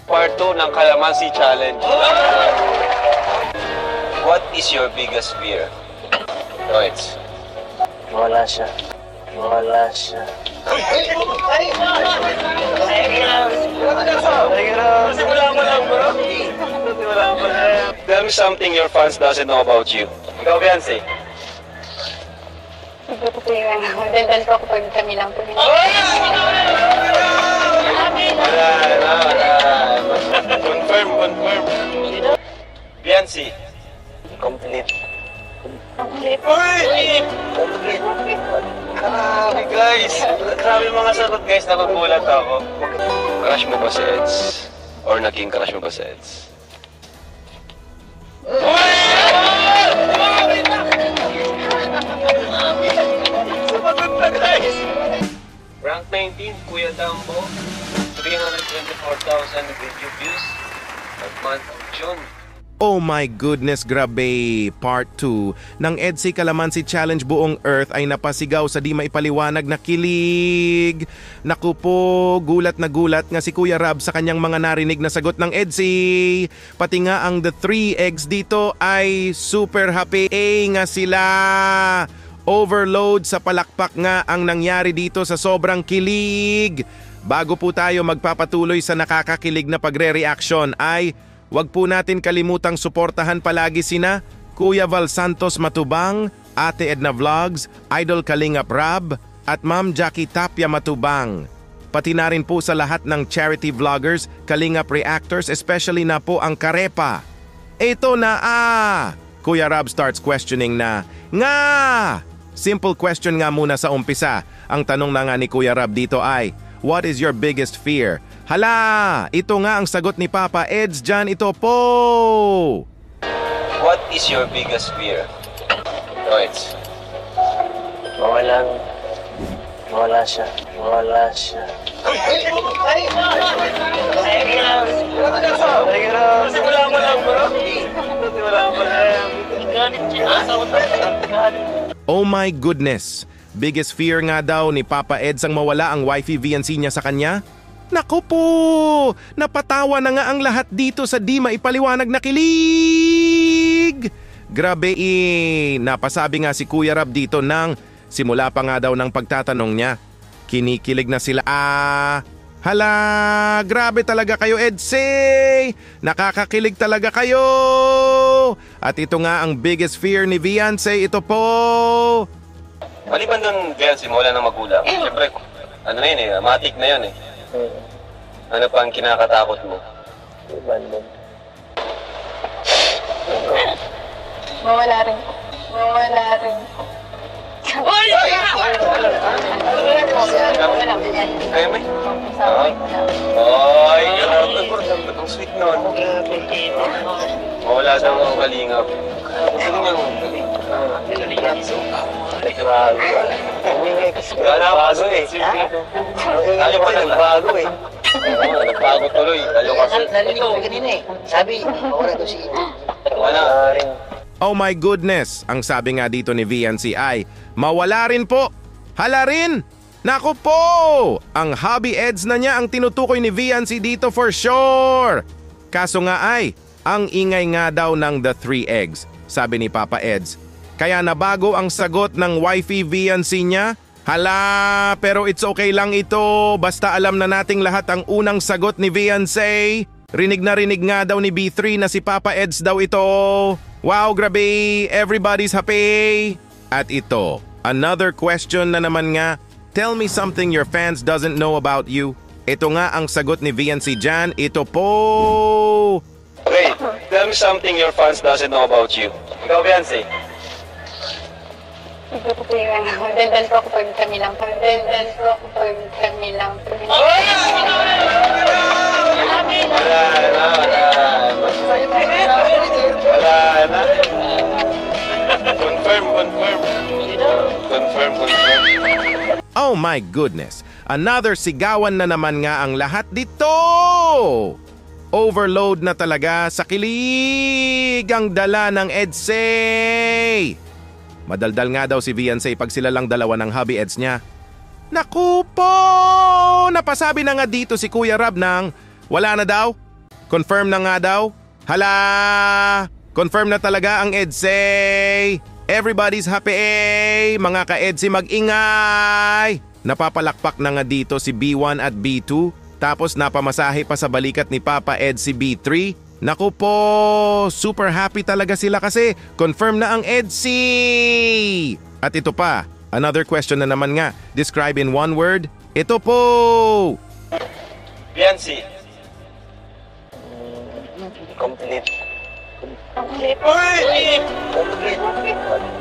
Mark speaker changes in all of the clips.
Speaker 1: Part 2 ng Kalamansi Challenge. What is your biggest fear? Royce.
Speaker 2: Wala siya. Wala siya.
Speaker 1: Tell me something your fans doesn't know about you. Ikaw, Beyonce.
Speaker 3: Hindi ko tingnan. Magdandal ko kapag kami lang po.
Speaker 1: Wala. Confirm. Beyonce.
Speaker 2: Complete.
Speaker 1: Grabe guys! Grabe mga sagot guys, nagugulat ako. Crush mo ba si Eds? Or naging crush mo ba si Eds? Sumagot na guys! Rank 19, Kuya Dambo. 324,000 video views at month of June.
Speaker 4: Oh my goodness, grabe! Part 2 ng EDSI Kalamansi Challenge Buong Earth ay napasigaw sa di maipaliwanag na kilig. Naku po, gulat na gulat nga si Kuya Rab sa kanyang mga narinig na sagot ng EDSI. Pati nga ang The 3 Eggs dito ay super happy nga sila. Overload sa palakpak nga ang nangyari dito sa sobrang kilig. Bago po tayo magpapatuloy sa nakakakilig na pagre-reaction ay wag po natin kalimutang suportahan palagi sina Kuya Val Santos Matubang, Ate Edna Vlogs, Idol Kalingap Rab, at Ma'am Jackie Tapia Matubang. Pati na rin po sa lahat ng charity vloggers, Kalingap Reactors, especially na po ang Karepa. Ito na Kuya Rab starts questioning na, nga! Simple question nga muna sa umpisa. Ang tanong na nga ni Kuya Rab dito ay, what is your biggest fear? Hala! Ito nga ang sagot ni Papa Eds dyan. Ito po!
Speaker 1: What is your biggest fear? Royce.
Speaker 2: Wala siya. Wala siya.
Speaker 4: Oh my goodness! Biggest fear nga daw ni Papa Eds ang mawala ang wifey VNC niya sa kanya? Naku po! Napatawa na nga ang lahat dito sa di maipaliwanag na kilig! Grabe napasabi nga si Kuya Rab dito nang simula pa nga daw ng pagtatanong niya. Kinikilig na sila. Hala! Grabe talaga kayo, Edsy! Nakakakilig talaga kayo! At ito nga ang biggest fear ni Beyonce. Ito po!
Speaker 1: Maliban doon, Beyonce, mawala ng magulang. Siyempre, ano na yun matik na yun Ano pa ang kinakatakot mo?
Speaker 2: Abandon.
Speaker 3: Mawala rin.
Speaker 1: Kaya may? Ay, grabe. Ang sweet nun. Mawala daw ang kalingap.
Speaker 2: Bago eh.
Speaker 1: Ayaw pa
Speaker 2: Bago eh.
Speaker 1: nagbago tuloy. Ayaw kasi.
Speaker 2: Narinig ko kanina eh. Sabi, wala daw si Ito.
Speaker 1: Wala.
Speaker 4: Oh my goodness! Ang sabi nga dito ni VNC ay, mawala rin po! Hala rin! Naku po! Ang hobby Eds na niya ang tinutukoy ni VNC dito for sure! Kaso nga ay, ang ingay nga daw ng The 3 Eggs, sabi ni Papa Eds. Kaya nabago ang sagot ng wifey VNC niya? Hala, pero it's okay lang ito. Basta alam na nating lahat ang unang sagot ni VNC. Rinig na rinig nga daw ni B3 na si Papa Eds daw ito. Wow, grabe! Everybody's happy! At ito, another question na naman nga. Tell me something your fans doesn't know about you. Ito nga ang sagot ni VNC dyan. Ito po!
Speaker 1: Okay, tell me something your fans doesn't know about you. Ikaw, Beyonce.
Speaker 3: Hindi ko tingnan. Magdandal ko kapag kami lang po.
Speaker 1: Wala na. Confirm.
Speaker 4: Oh my goodness! Another sigawan na naman nga ang lahat dito! Overload na talaga sa kilig ang dala ng EDSI! Madaldal nga daw si Beyonce pag sila lang dalawa ng hobby Eds niya. Naku po! Napasabi na nga dito si Kuya Rab ng wala na daw. Confirm na nga daw? Hala! Confirm na talaga ang EDSA! Everybody's happy! Mga ka-EDSA mag-ingay! Napapalakpak na nga dito si B1 at B2, tapos napamasahe pa sa balikat ni Papa Ed si B3. Naku po! Super happy talaga sila kasi confirm na ang EDSA! At ito pa, another question na naman nga. Describe in one word. Ito po!
Speaker 1: Fiancé.
Speaker 2: Complete.
Speaker 3: Complete.
Speaker 1: Uy!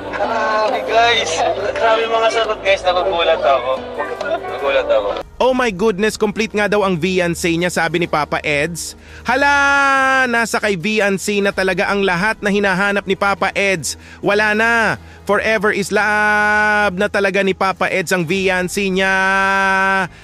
Speaker 1: Grabe guys! Grabe mga sagot guys, nagugulat ako. Nagugulat ako.
Speaker 4: Oh my goodness, complete nga daw ang fiancé niya, sabi ni Papa Eds. Hala! Nasa kay fiancé na talaga ang lahat na hinahanap ni Papa Eds. Wala na! Forever is love na talaga ni Papa Eds ang fiancé niya.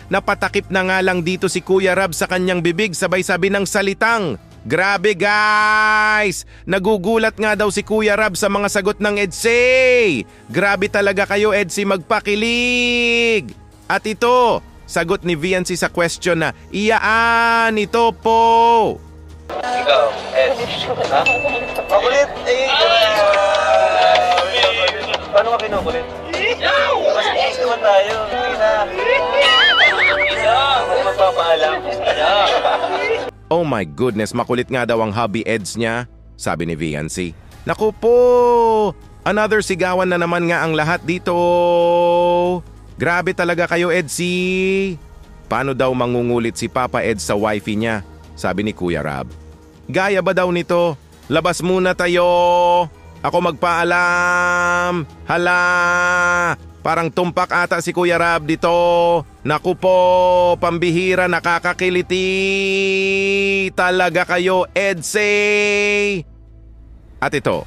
Speaker 4: Napatakip na nga lang dito si Kuya Rab sa kanyang bibig sabay sabi ng salitang, grabe guys! Nagugulat nga daw si Kuya Rab sa mga sagot ng EDSA. Grabe talaga kayo EDSA magpakilig. At ito, sagot ni Viancy sa question na, iyaan, ito po.
Speaker 1: Ikaw, Ed. Ha? Makulit! Paano ka kinukulit? Mas ex naman tayo. Hindi na. Magpapaalam.
Speaker 4: Oh my goodness, makulit nga daw ang hubby Eds niya, sabi ni Viancy. Naku po, another sigawan na naman nga ang lahat dito. Grabe talaga kayo, Edsy. Paano daw mangungulit si Papa Ed sa wifey niya? Sabi ni Kuya Rab. Gaya ba daw nito? Labas muna tayo. Ako magpaalam. Hala. Parang tumpak ata si Kuya Rab dito. Naku po, pambihira, nakakakiliti. Talaga kayo, Edsy. At ito,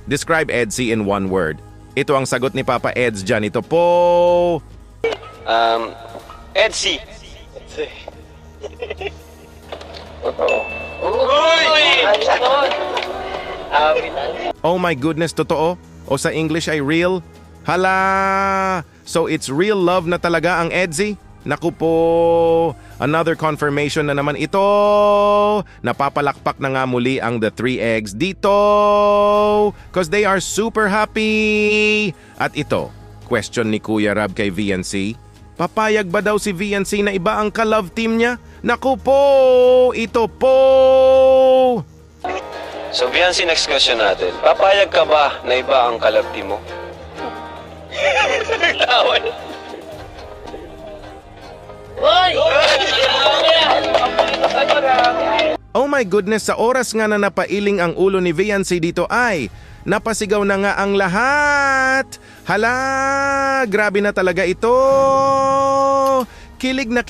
Speaker 4: describe Edsy in one word. Ito ang sagot ni Papa Eds dyan. Ito po.
Speaker 1: Edsy.
Speaker 2: Totoo.
Speaker 4: Oh my goodness, totoo? O sa English ay real? Hala! So it's real love na talaga ang Edsy? Naku po! Another confirmation na naman ito! Napapalakpak na nga muli ang the 3 eggs dito! Cause they are super happy! At ito, question ni Kuya Rab kay Viancy. Papayag ba daw si Viancy na iba ang ka-love team niya? Naku po! Ito po!
Speaker 1: So, Viancy, next question natin. Papayag ka ba na iba ang kalabti mo? Laway.
Speaker 4: Oh my goodness, sa oras nga na napailing ang ulo ni Viancy dito ay napasigaw na nga ang lahat. Hala, grabe na talaga ito. Kilig na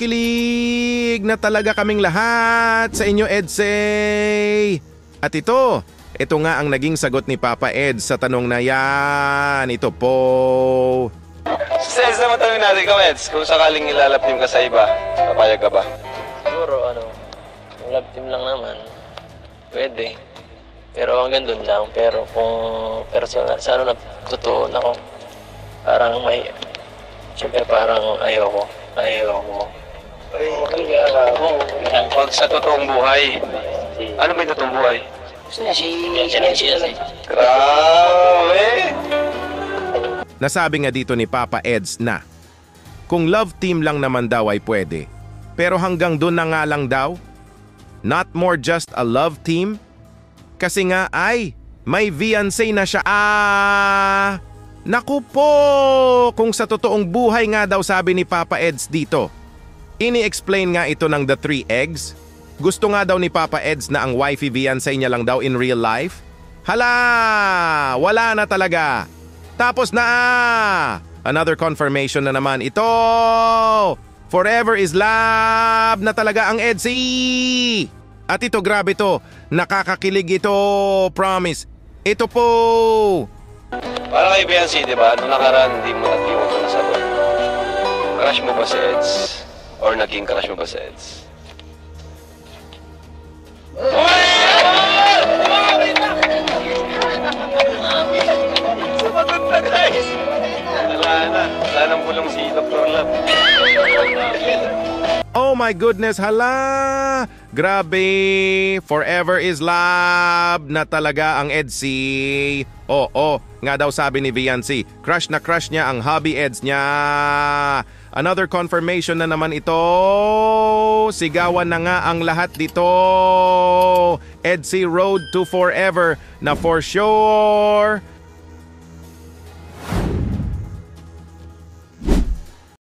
Speaker 4: talaga kaming lahat sa inyo, Edsay. At ito nga ang naging sagot ni Papa Ed sa tanong na yan. Ito po.
Speaker 1: Sa naman tanong natin, ikaw, Eds, kung sakaling ilalapim ka sa iba, papayag ka ba?
Speaker 2: Siguro, kung love team lang naman, pwede. Pero hanggang doon lang. Pero kung personal, sa na totoo na ako, parang siyempre parang ayoko.
Speaker 1: Pag sa totoong buhay, ano ba yung totoong buhay?
Speaker 2: Gusto niya siya.
Speaker 1: Grabe!
Speaker 4: Nasabi nga dito ni Papa Eds na kung love team lang naman daw ay pwede, pero hanggang doon na nga lang daw, not more just a love team, kasi nga ay may fiancé na siya. Naku po, kung sa totoong buhay nga daw sabi ni Papa Eds dito, ini-explain nga ito ng the 3 eggs. Gusto nga daw ni Papa Eds na ang wifey fiancé niya lang daw in real life. Hala, wala na talaga. Tapos na! Another confirmation na naman ito! Forever is love na talaga ang Edsy! At ito, grabe to. Nakakakilig ito, promise. Ito po!
Speaker 1: Para kay Biancy, di ba? Nung nakaraan, hindi mo nasagot. Crush mo ba si Eds? Or naging crush mo ba si Eds? Sumagot na, guys! Wala nang bulong si Dr. Love.
Speaker 4: Oh my goodness, hala! Grabe, forever is love na talaga ang EDSI. Oo, nga daw sabi ni Viancy, crush na crush niya ang hobby eds niya. Another confirmation na naman ito. Sigawan na nga ang lahat dito. EDSI Road to Forever na for sure